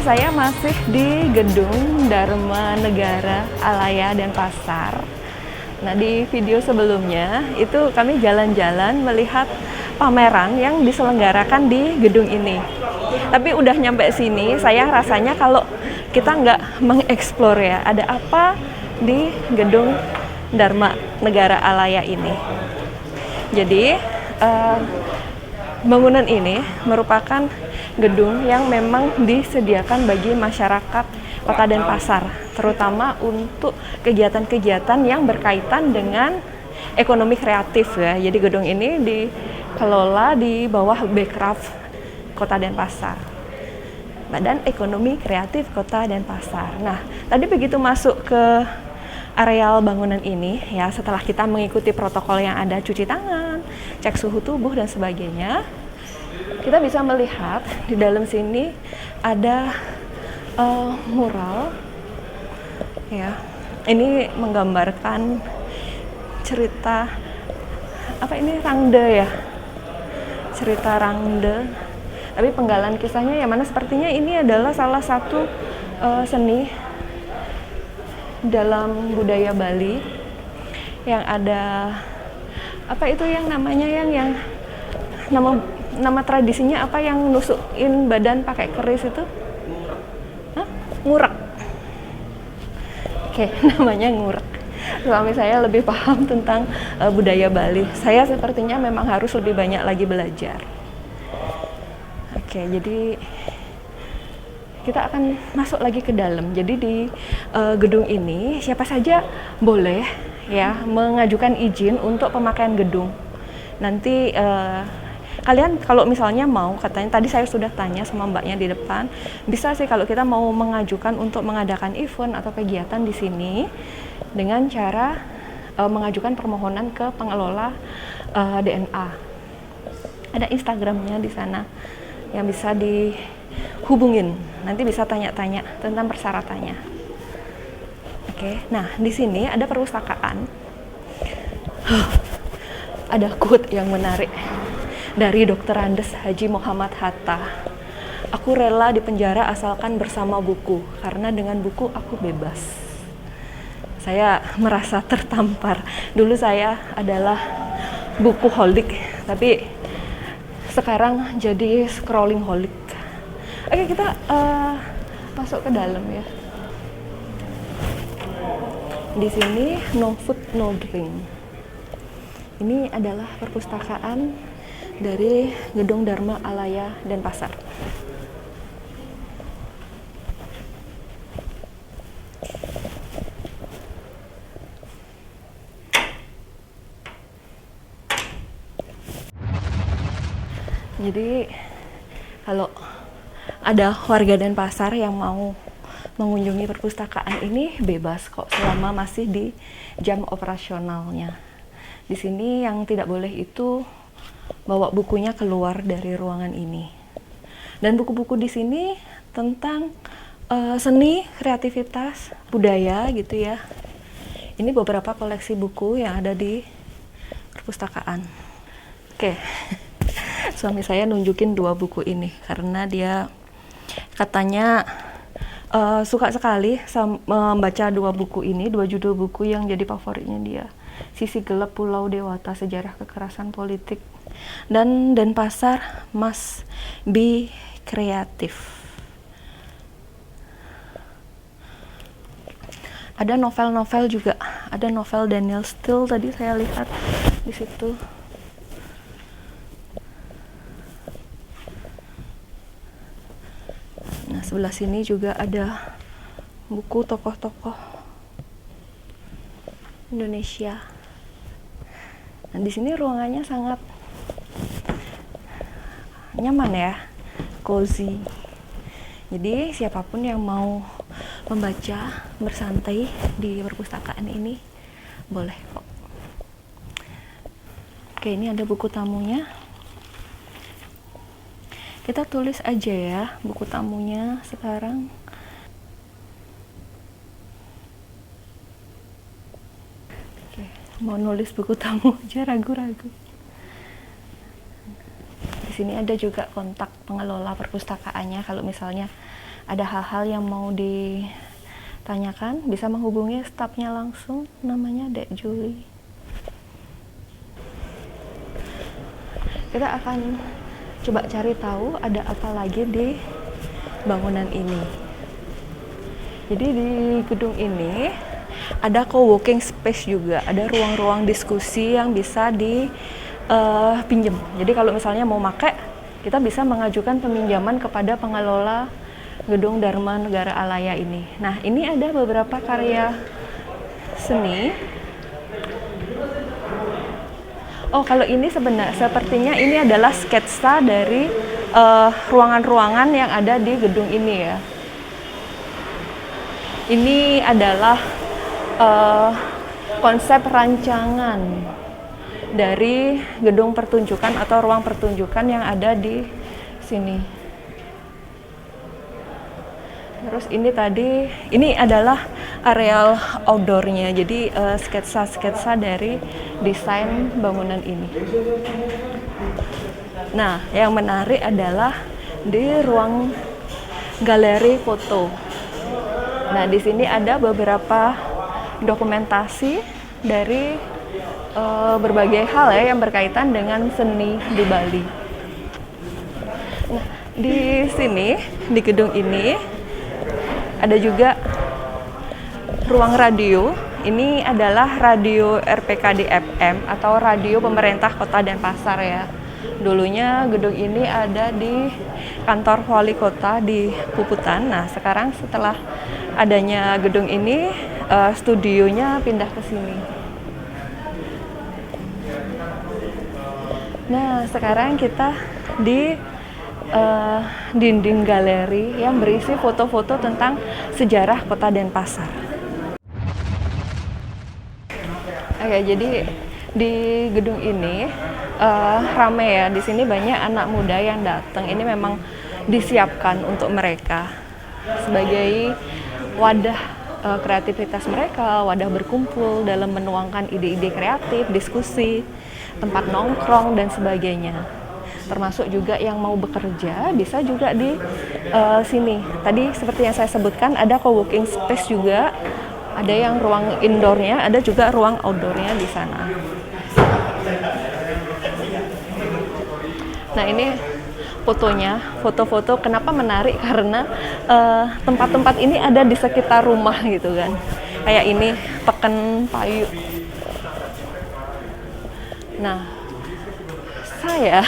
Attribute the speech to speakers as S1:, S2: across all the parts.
S1: saya masih di Gedung Dharma Negara Alaya Denpasar. Nah, di video sebelumnya itu kami jalan-jalan melihat pameran yang diselenggarakan di gedung ini. Tapi udah nyampe sini, saya rasanya kalau kita nggak mengeksplor ya, ada apa di Gedung Dharma Negara Alaya ini. Jadi, bangunan ini merupakan gedung yang memang disediakan bagi masyarakat Kota Denpasar, terutama untuk kegiatan-kegiatan yang berkaitan dengan ekonomi kreatif ya. Jadi gedung ini dikelola di bawah Bekraf Kota Denpasar, Badan Ekonomi Kreatif Kota Denpasar. Nah, tadi begitu masuk ke areal bangunan ini ya, setelah kita mengikuti protokol yang ada, cuci tangan, cek suhu tubuh dan sebagainya, kita bisa melihat di dalam sini ada mural ya. Ini menggambarkan cerita apa ini, Rangde ya, cerita Rangde, tapi penggalan kisahnya yang mana sepertinya ini adalah salah satu seni dalam budaya Bali yang ada apa itu yang namanya yang nama tradisinya apa, yang nusukin badan pakai keris itu? Hah? Ngurak. Oke, namanya ngurak. Suami saya lebih paham tentang budaya Bali. Saya sepertinya memang harus lebih banyak lagi belajar. Oke, jadi kita akan masuk lagi ke dalam. Jadi di gedung ini siapa saja boleh ya mengajukan izin untuk pemakaian gedung. Nanti kalian kalau misalnya mau, katanya tadi saya sudah tanya sama mbaknya di depan, bisa sih kalau kita mau mengajukan untuk mengadakan event atau kegiatan di sini dengan cara mengajukan permohonan ke pengelola DNA. Ada Instagramnya di sana yang bisa dihubungin. Nanti bisa tanya-tanya tentang persyaratannya. Oke, nah di sini ada perpustakaan. Ada quote yang menarik dari Dr. Andes Haji Muhammad Hatta. Aku rela dipenjara asalkan bersama buku, karena dengan buku aku bebas. Saya merasa tertampar. Dulu saya adalah bukuholic, tapi sekarang jadi scrolling holic. Oke, kita masuk ke dalam ya. Di sini no food no drink. Ini adalah perpustakaan dari Gedung Dharma Alaya Denpasar. Jadi kalau ada warga Denpasar yang mau mengunjungi perpustakaan ini, bebas kok selama masih di jam operasionalnya. Di sini yang tidak boleh itu bawa bukunya keluar dari ruangan ini. Dan buku-buku di sini tentang seni, kreativitas, budaya gitu ya. Ini beberapa koleksi buku yang ada di perpustakaan. Oke. Suami saya nunjukin 2 buku ini karena dia katanya suka sekali membaca 2 buku ini, 2 judul buku yang jadi favoritnya dia. Sisi Gelap Pulau Dewata, Sejarah Kekerasan Politik, dan Denpasar Must Be Kreatif. Ada novel-novel juga, ada novel Daniel Steele tadi saya lihat di situ. Nah, sebelah sini juga ada buku tokoh-tokoh Indonesia. Nah, di sini ruangannya sangat nyaman ya, cozy. Jadi siapapun yang mau membaca bersantai di perpustakaan ini boleh kok. Oke, ini ada buku tamunya. Kita tulis aja ya buku tamunya sekarang. Oke, mau nulis buku tamu aja ragu-ragu. Di sini ada juga kontak pengelola perpustakaannya kalau misalnya ada hal-hal yang mau ditanyakan, bisa menghubungi stafnya langsung, namanya Dek Juli. Kita akan coba cari tahu ada apa lagi di bangunan ini. Jadi di gedung ini ada co-working space juga, ada ruang-ruang diskusi yang bisa dipinjam. Jadi kalau misalnya mau pakai, kita bisa mengajukan peminjaman kepada pengelola gedung Dharma Negara Alaya ini. Nah, ini ada beberapa karya seni. Oh, kalau ini sepertinya ini adalah sketsa dari ruangan-ruangan yang ada di gedung ini ya. Ini adalah konsep rancangan dari gedung pertunjukan atau ruang pertunjukan yang ada di sini. Terus ini adalah areal outdoornya, jadi sketsa-sketsa dari desain bangunan ini. Nah, yang menarik adalah di ruang galeri foto. Nah, di sini ada beberapa dokumentasi dari berbagai hal ya yang berkaitan dengan seni di Bali. Nah, di sini, di gedung ini ada juga ruang radio. Ini adalah radio RPKD FM atau radio pemerintah Kota Denpasar ya. Dulunya gedung ini ada di kantor wali kota di Puputan. Nah, sekarang setelah adanya gedung ini, studionya pindah ke sini. Nah, sekarang kita di dinding galeri yang berisi foto-foto tentang sejarah Kota Denpasar. Oke, jadi di gedung ini ramai ya. Di sini banyak anak muda yang datang. Ini memang disiapkan untuk mereka sebagai wadah kreativitas mereka, wadah berkumpul dalam menuangkan ide-ide kreatif, diskusi, tempat nongkrong dan sebagainya. Termasuk juga yang mau bekerja bisa juga di sini. Tadi seperti yang saya sebutkan ada co-working space juga, ada yang ruang indoornya, ada juga ruang outdoornya di sana. Nah, ini fotonya, foto-foto kenapa menarik karena tempat-tempat ini ada di sekitar rumah gitu kan. Kayak ini Peken Payu. Nah, saya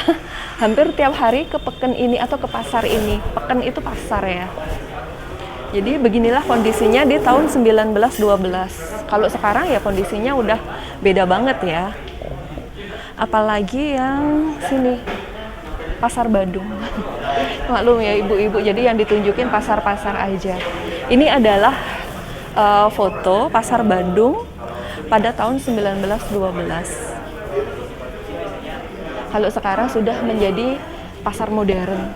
S1: hampir tiap hari ke Peken ini atau ke pasar ini. Peken itu pasar ya. Jadi beginilah kondisinya di tahun 1912. Kalau sekarang ya kondisinya udah beda banget ya. Apalagi yang sini, Pasar Badung. Maklum ya ibu-ibu, jadi yang ditunjukin pasar-pasar aja. Ini adalah foto Pasar Badung pada tahun 1912. Kalau sekarang sudah menjadi pasar modern.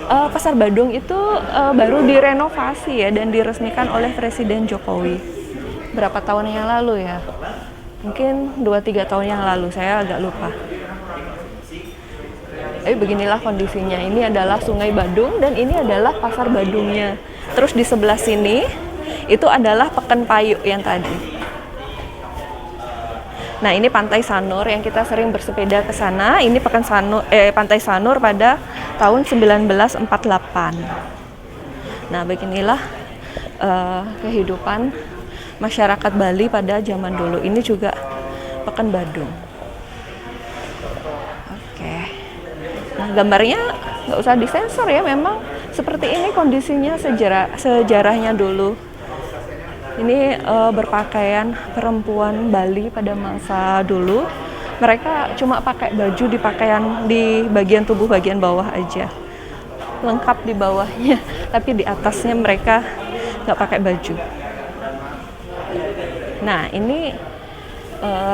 S1: Pasar Badung itu baru direnovasi ya dan diresmikan oleh Presiden Jokowi. Berapa tahun yang lalu ya? Mungkin 2-3 tahun yang lalu, saya agak lupa. Beginilah kondisinya. Ini adalah Sungai Badung dan ini adalah Pasar Badungnya. Terus di sebelah sini itu adalah Peken Payu yang tadi. Nah, ini Pantai Sanur yang kita sering bersepeda ke sana. Ini Pantai Sanur pada tahun 1948. Nah, beginilah kehidupan masyarakat Bali pada zaman dulu. Ini juga Peken Badung. Nah, gambarnya nggak usah disensor ya, memang seperti ini kondisinya sejarahnya dulu. Ini berpakaian perempuan Bali pada masa dulu. Mereka cuma pakai baju di bagian tubuh bagian bawah aja, lengkap di bawahnya, tapi di atasnya mereka nggak pakai baju. Nah, ini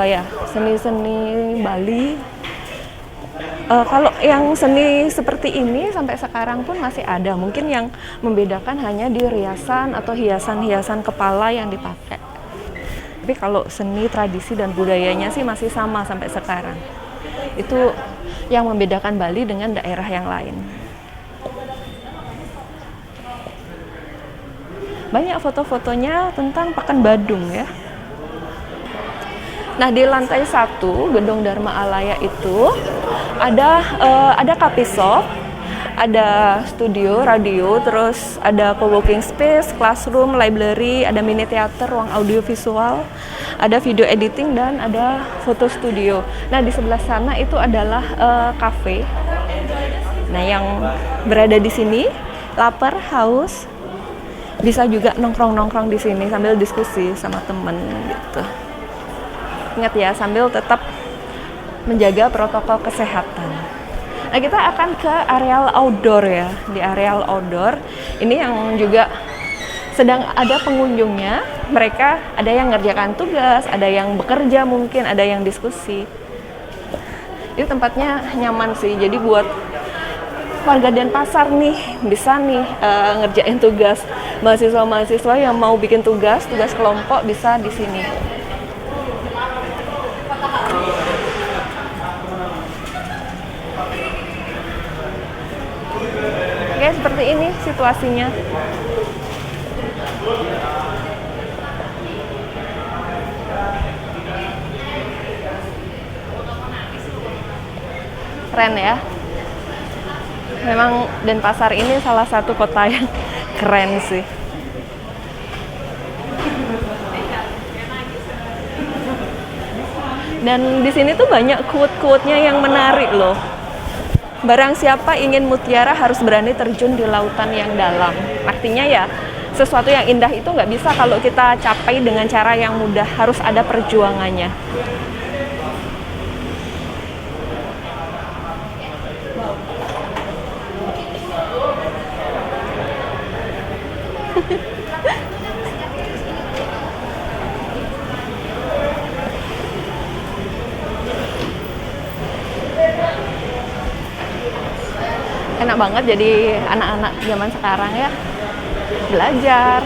S1: ya seni-seni Bali. Kalau yang seni seperti ini sampai sekarang pun masih ada. Mungkin yang membedakan hanya di riasan atau hiasan-hiasan kepala yang dipakai. Tapi kalau seni, tradisi, dan budayanya sih masih sama sampai sekarang. Itu yang membedakan Bali dengan daerah yang lain. banyak foto-fotonya tentang Pakan Badung ya. Nah, di lantai 1 Gedung Dharma Alaya itu ada coffee shop, ada studio radio, terus ada co-working space, classroom, library, ada mini theater, ruang audio visual, ada video editing, dan ada foto studio. Nah, di sebelah sana itu adalah cafe. Nah, yang berada di sini lapar, haus, bisa juga nongkrong-nongkrong di sini sambil diskusi sama temen gitu. Ingat ya, sambil tetap menjaga protokol kesehatan. Nah, kita akan ke areal outdoor ya. Di areal outdoor ini yang juga sedang ada pengunjungnya. Mereka ada yang ngerjakan tugas, ada yang bekerja mungkin, ada yang diskusi. Ini tempatnya nyaman sih. Jadi buat warga Denpasar nih bisa nih ngerjain tugas. Mahasiswa-mahasiswa yang mau bikin tugas kelompok bisa di sini. Oke, seperti ini situasinya. Keren ya. Memang Denpasar ini salah satu kota yang keren sih. Dan di sini tuh banyak quote-quote-nya yang menarik loh. Barang siapa ingin mutiara harus berani terjun di lautan yang dalam. Artinya ya, sesuatu yang indah itu nggak bisa kalau kita capai dengan cara yang mudah, harus ada perjuangannya. Enak banget jadi anak-anak zaman sekarang ya, belajar,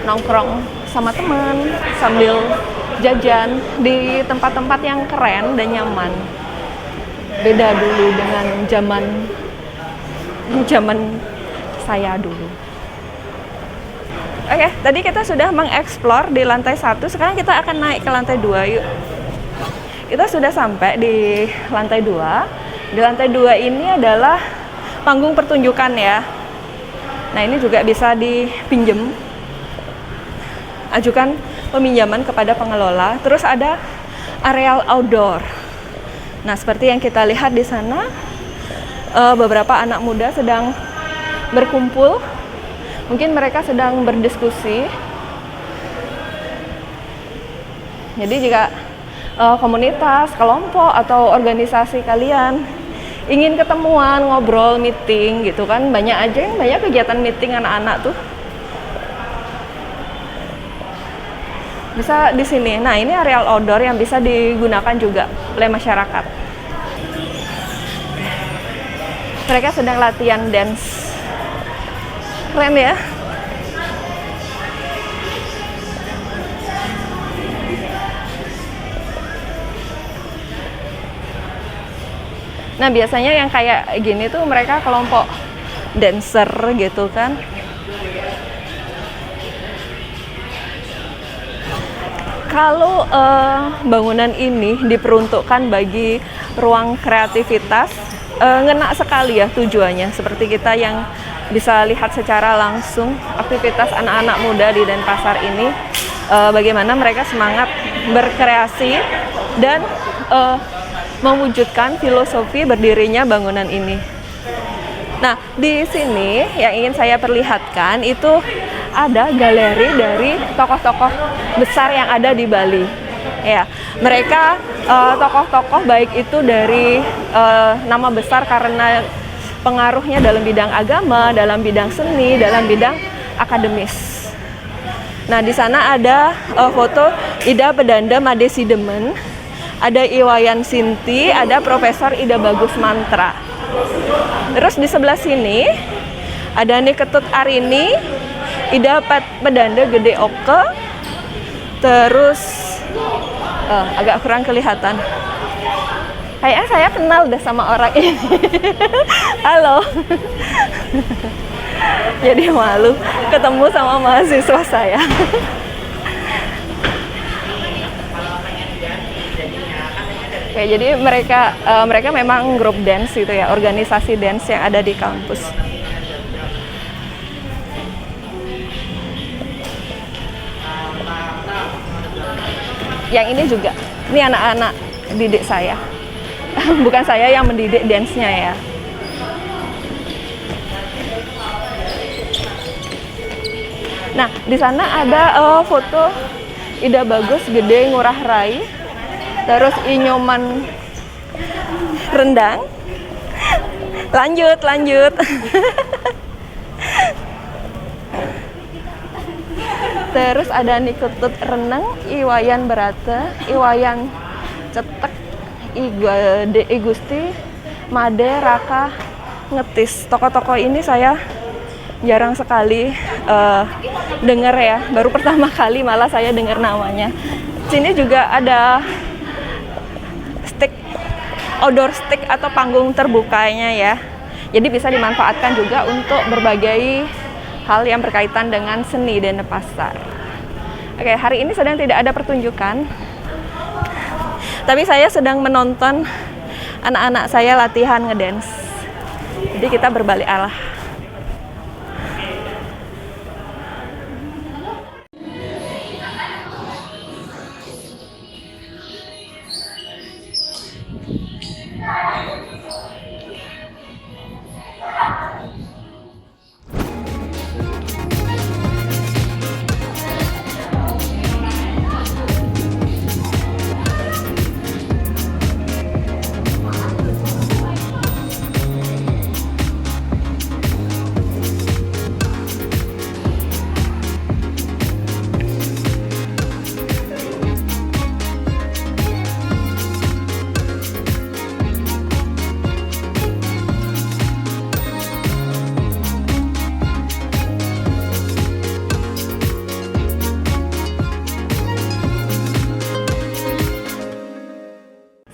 S1: nongkrong sama teman sambil jajan di tempat-tempat yang keren dan nyaman. Beda dulu dengan zaman saya dulu. Oke, tadi kita sudah mengeksplor di lantai 1, sekarang kita akan naik ke lantai 2 yuk. Kita sudah sampai di lantai 2. Di lantai 2 ini adalah panggung pertunjukan ya. Nah, ini juga bisa dipinjem. Ajukan peminjaman kepada pengelola. Terus ada areal outdoor. Nah, seperti yang kita lihat di sana, beberapa anak muda sedang berkumpul. Mungkin mereka sedang berdiskusi. Jadi jika komunitas, kelompok, atau organisasi kalian ingin ketemuan, ngobrol, meeting gitu kan, banyak kegiatan meeting anak-anak tuh. Bisa di sini. Nah, ini areal outdoor yang bisa digunakan juga oleh masyarakat. Mereka sedang latihan dance. Keren ya. Nah, biasanya yang kayak gini tuh mereka kelompok dancer gitu kan. Kalau bangunan ini diperuntukkan bagi ruang kreativitas, ngena sekali ya tujuannya. Seperti kita yang bisa lihat secara langsung aktivitas anak-anak muda di Denpasar ini, bagaimana mereka semangat berkreasi dan mewujudkan filosofi berdirinya bangunan ini. Nah, di sini yang ingin saya perlihatkan itu ada galeri dari tokoh-tokoh besar yang ada di Bali. Ya, mereka tokoh-tokoh baik itu dari nama besar karena pengaruhnya dalam bidang agama, dalam bidang seni, dalam bidang akademis. Nah, di sana ada foto Ida Pedanda Made Sidemen, ada Iwayan Sinti, ada Profesor Ida Bagus Mantra. Terus di sebelah sini ada Niketut Arini, Ida Pedanda Gede Oke. Terus agak kurang kelihatan. Kayaknya saya kenal deh sama orang ini. Halo. Jadi malu ketemu sama mahasiswa saya. Oke, jadi mereka memang grup dance gitu ya, organisasi dance yang ada di kampus. Yang ini juga, ini anak-anak didik saya. Bukan saya yang mendidik dance-nya ya. Nah, di sana ada foto Ida Bagus Gede Ngurah Rai, terus Inyoman Rendang. Lanjut. Terus ada Niketut Reneng, Iwayan Berata, Iwayan Cetek, Igusti, Made, Raka, Ngetis. Tokoh-tokoh ini saya jarang sekali dengar ya, baru pertama kali malah saya dengar namanya. Sini juga ada outdoor stick atau panggung terbukanya ya, jadi bisa dimanfaatkan juga untuk berbagai hal yang berkaitan dengan seni Denpasar. Oke, hari ini sedang tidak ada pertunjukan, tapi saya sedang menonton anak-anak saya latihan ngedance, jadi kita berbalik arah.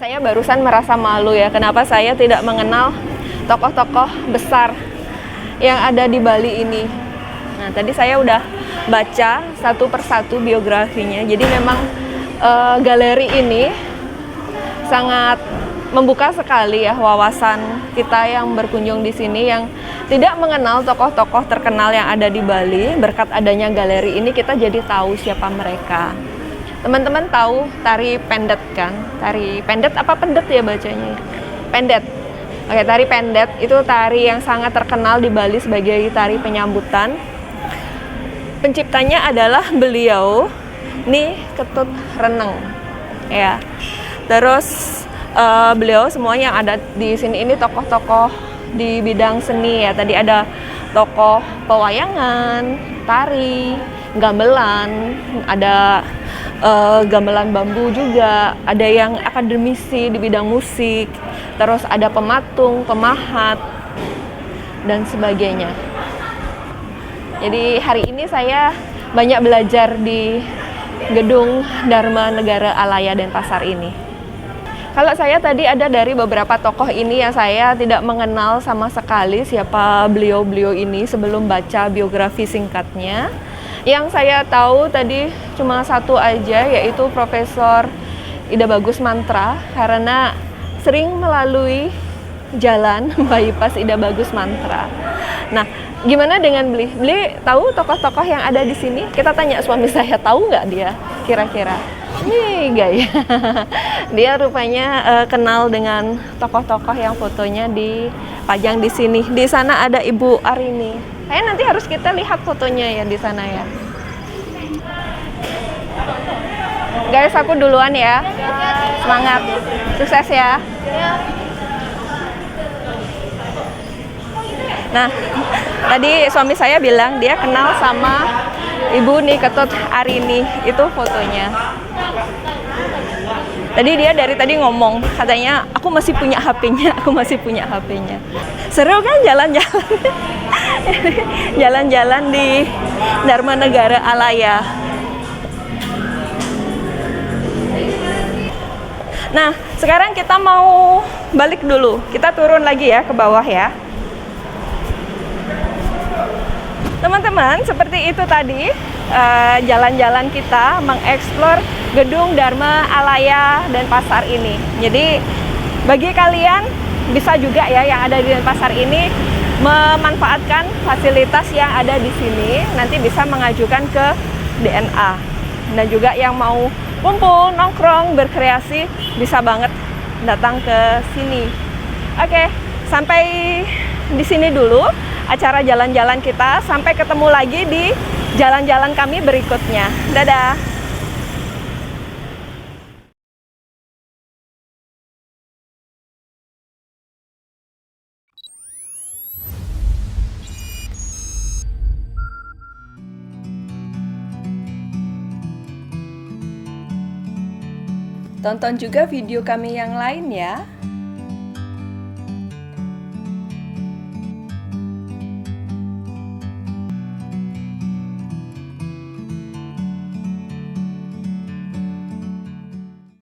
S1: Saya barusan merasa malu ya, kenapa saya tidak mengenal tokoh-tokoh besar yang ada di Bali ini. Nah, tadi saya udah baca satu persatu biografinya, jadi memang galeri ini sangat membuka sekali ya wawasan kita yang berkunjung di sini yang tidak mengenal tokoh-tokoh terkenal yang ada di Bali. Berkat adanya galeri ini kita jadi tahu siapa mereka. Teman-teman tahu tari pendet kan? Tari pendet apa pendet ya bacanya? Pendet. Oke, tari pendet itu tari yang sangat terkenal di Bali sebagai tari penyambutan. Penciptanya adalah beliau, Niketut Reneng. Ya. Terus beliau semua yang ada di sini ini tokoh-tokoh di bidang seni ya. Tadi ada tokoh pewayangan, tari, gamelan, ada gamelan bambu juga, ada yang akademisi di bidang musik, terus ada pematung, pemahat, dan sebagainya. Jadi hari ini saya banyak belajar di gedung Dharma Negara Alaya Denpasar ini. Kalau saya tadi ada dari beberapa tokoh ini yang saya tidak mengenal sama sekali siapa beliau-beliau ini sebelum baca biografi singkatnya. Yang saya tahu tadi cuma satu aja, yaitu Profesor Ida Bagus Mantra, karena sering melalui jalan bypass Ida Bagus Mantra. Nah, gimana dengan Beli? Beli tahu tokoh-tokoh yang ada di sini? Kita tanya suami saya, tahu nggak dia kira-kira? Nih gaya. Dia rupanya kenal dengan tokoh-tokoh yang fotonya dipajang di sini. Di sana ada Ibu Arini. Kayaknya nanti harus kita lihat fotonya ya di sana ya. Guys, aku duluan ya. Semangat. Sukses ya. Nah, tadi suami saya bilang dia kenal sama Ibu Niketut Arini. Itu fotonya. Tadi dia dari tadi ngomong, katanya aku masih punya HP-nya, aku masih punya HP-nya. Seru kan jalan-jalan? Jalan-jalan di Dharma Negara Alaya. Nah, sekarang kita mau balik dulu. Kita turun lagi ya ke bawah ya. Teman-teman, seperti itu tadi jalan-jalan kita mengeksplor gedung Dharma Alaya dan Pasar ini. Jadi bagi kalian bisa juga ya yang ada di Denpasar ini memanfaatkan fasilitas yang ada di sini, nanti bisa mengajukan ke DNA. Dan juga yang mau kumpul, nongkrong, berkreasi, bisa banget datang ke sini. Oke, sampai di sini dulu acara jalan-jalan kita. Sampai ketemu lagi di jalan-jalan kami berikutnya. Dadah! Tonton juga video kami yang lain ya.